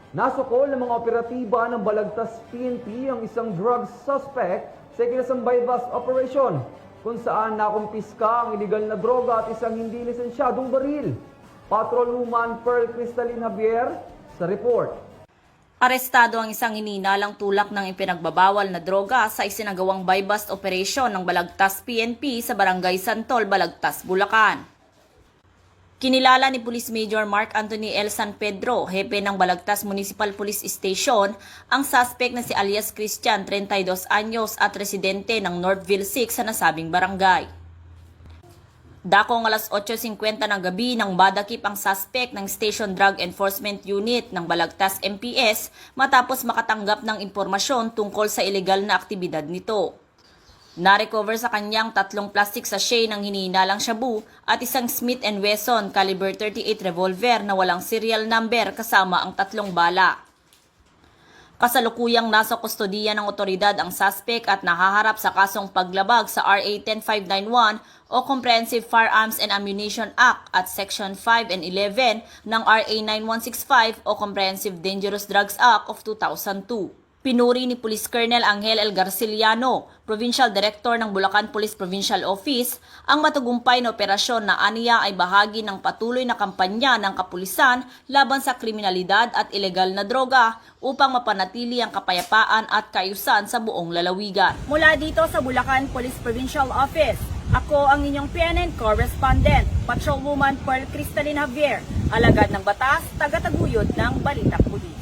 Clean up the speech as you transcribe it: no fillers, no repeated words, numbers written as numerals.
Nasukol ng mga operatiba ng Balagtas PNP ang isang drug suspect sa ikinasang bypass operation kung saan nakumpiska ang iligal na droga at isang hindi lisensyadong baril. Patrolwoman Pearl Cristalin Javier sa report. Arestado ang isang hininalang tulak ng ipinagbabawal na droga sa isinagawang buy-bust operation ng Balagtas PNP sa Barangay Santol, Balagtas, Bulacan. Kinilala ni Police Major Mark Anthony L. San Pedro, hepe ng Balagtas Municipal Police Station, ang suspect na si alias Christian, 32 anyos at residente ng Northville 6 sa nasabing barangay. Dakong alas 8:50 ng gabi nang badakip ang suspect ng Station Drug Enforcement Unit ng Balagtas MPS matapos makatanggap ng impormasyon tungkol sa ilegal na aktibidad nito. Na-recover sa kanyang 3 plastic sachet ng hinihinalang shabu at isang Smith & Wesson caliber 38 revolver na walang serial number kasama ang 3 bala. Kasalukuyang nasa kustodiya ng otoridad ang suspect at nahaharap sa kasong paglabag sa RA 10591 o Comprehensive Firearms and Ammunition Act at Section 5 and 11 ng RA 9165 o Comprehensive Dangerous Drugs Act of 2002. Pinuri ni Police Colonel Angel L. Garciliano, Provincial Director ng Bulacan Police Provincial Office, ang matagumpay na operasyon na aniya ay bahagi ng patuloy na kampanya ng kapulisan laban sa kriminalidad at ilegal na droga upang mapanatili ang kapayapaan at kaayusan sa buong lalawigan. Mula dito sa Bulacan Police Provincial Office, ako ang inyong PNN correspondent, Patrolwoman Pearl Cristalin Javier, alagad ng batas, taga-taguyod ng Balitang Huli.